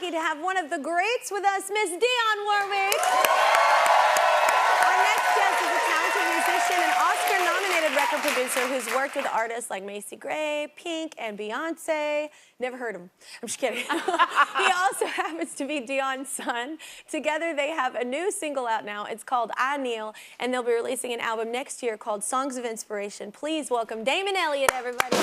lucky to have one of the greats with us, Miss Dionne Warwick. Our next guest is a talented musician and Oscar-nominated record producer who's worked with artists like Macy Gray, Pink, and Beyonce. Never heard him. I'm just kidding. He also happens to be Dionne's son. Together, they have a new single out now. It's called I Kneel, and they'll be releasing an album next year called Songs of Inspiration. Please welcome Damon Elliott, everybody.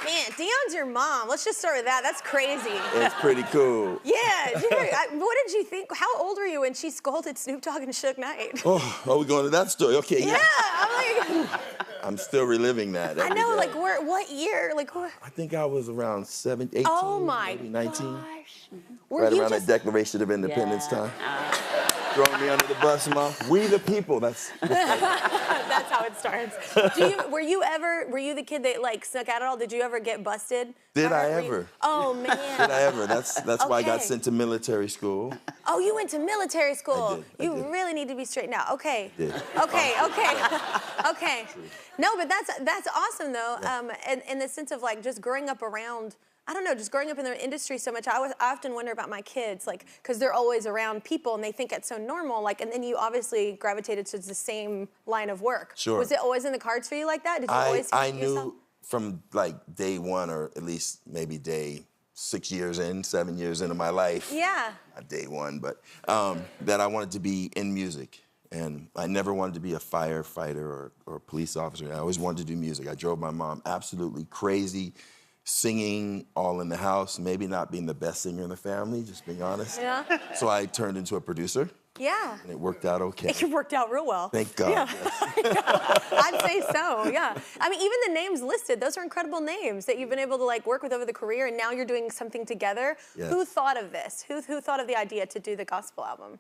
Man, Dionne's your mom. Let's just start with that. That's crazy. It's pretty cool. Yeah. What did you think? How old were you when she scolded Snoop Dogg and Suge Knight? Oh, are we going to that story? Okay, yeah. I'm like... I'm still reliving that. I know, like, what year? Like, what? I think I was around 18, oh my maybe 19. Gosh. Right around that Declaration of Independence time. Throwing me under the bus, Mom. We the people. That's how it starts. Were you the kid that like snuck out at all? Did you ever get busted? Did I ever? Oh man. Did I ever? That's why I got sent to military school. Oh, you went to military school. I did. Really need to be straightened out. Okay. I did. Okay. Okay. No, but that's awesome though. Yeah. In the sense of like just growing up around. I don't know, just growing up in the industry so much, I often wonder about my kids, like, because they're always around people and they think it's so normal, like, and then you obviously gravitated to the same line of work. Sure. Was it always in the cards for you like that? Did you always I see yourself? knew from like day one, or at least maybe day 7 years into my life. Yeah. Not day one, but that I wanted to be in music. And I never wanted to be a firefighter or a police officer. I always wanted to do music. I drove my mom absolutely crazy. Singing all in the house, maybe not being the best singer in the family, just being honest. Yeah. So I turned into a producer. Yeah. And it worked out okay. It worked out real well. Thank God. Yeah. Yes. I'd say so, yeah. I mean, even the names listed, those are incredible names that you've been able to like work with over the career, and now you're doing something together. Yes. Who thought of this? Who thought of the idea to do the gospel album?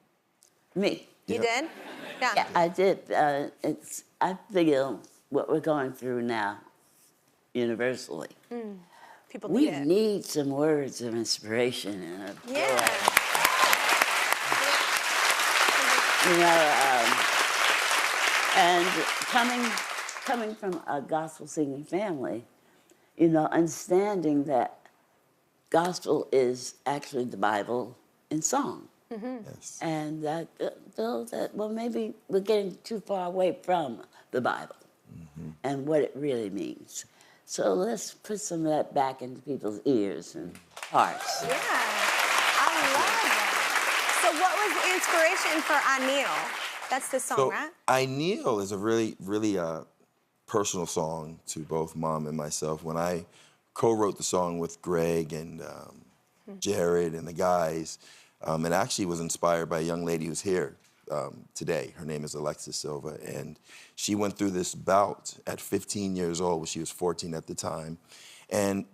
Me. You did? Yeah. Yeah, I did. I feel what we're going through now, universally. Mm. People need it. We need some words of inspiration and of joy. You know, and coming from a gospel singing family, you know, understanding that gospel is actually the Bible in song. Mm-hmm. Yes. And that well, maybe we're getting too far away from the Bible and what it really means. So let's put some of that back into people's ears and hearts. Yeah, I love that. So what was the inspiration for I Kneel? That's the song, right? I Kneel is a really, really personal song to both Mom and myself. When I co-wrote the song with Greg and Jared and the guys, it actually was inspired by a young lady who's here today. Her name is Alexis Silva, and she went through this bout at 15 years old, when she was 14 at the time, and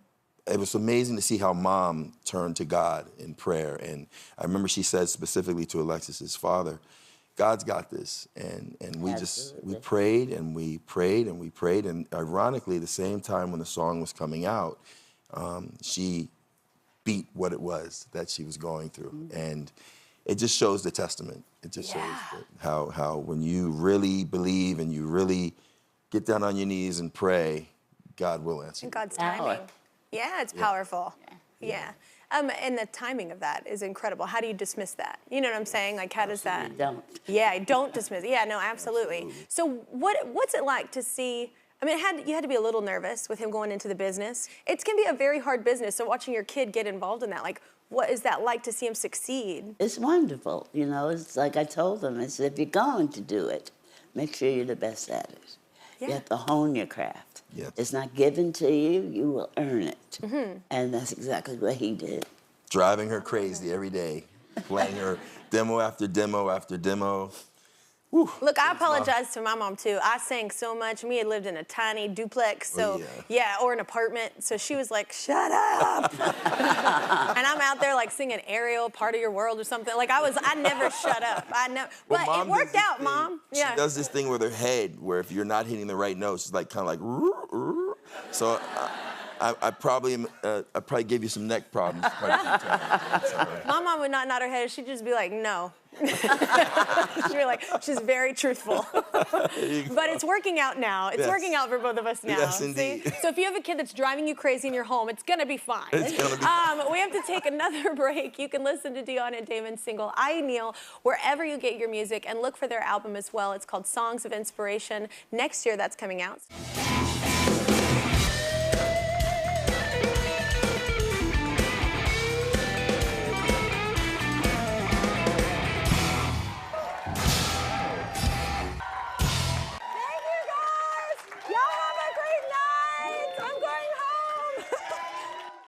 it was amazing to see how Mom turned to God in prayer. And I remember she said specifically to Alexis's father, God's got this, and we prayed and we prayed and we prayed, and ironically, the same time when the song was coming out, she beat what it was that she was going through, and it just shows the testament. It just shows how when you really believe and you really get down on your knees and pray, God will answer. And God's timing. Yeah, it's powerful. Yeah. And the timing of that is incredible. How do you dismiss that? You know what I'm saying? Like, how does that? Don't. Yeah, don't dismiss it. Yeah, no, absolutely. So what's it like to see? I mean, you had to be a little nervous with him going into the business. It can be a very hard business. So watching your kid get involved in that, like, what is that like to see him succeed? It's wonderful. You know, it's like I told him, I said, if you're going to do it, make sure you're the best at it. Yeah. You have to hone your craft. Yep. It's not given to you, you will earn it. And that's exactly what he did. Driving her crazy every day, playing her demo after demo after demo. Whew, Look, I apologize to my mom too. I sang so much. We had lived in a tiny duplex, so or an apartment. So she was like, "Shut up!" And I'm out there like singing "Ariel," "Part of Your World" or something. Like I never shut up. But it worked out, Mom. She does this thing with her head where if you're not hitting the right notes, it's like kind of like. So I probably gave you some neck problems. My mom would not nod her head. She'd just be like, "No." She'd be like, she's very truthful. But it's working out now. It's working out for both of us now. Yes, indeed. See? So if you have a kid that's driving you crazy in your home, it's gonna be fine. It's gonna be fine. We have to take another break. You can listen to Dionne and Damon's single, I Kneel, wherever you get your music, and look for their album as well. It's called Songs of Inspiration. Next year, that's coming out.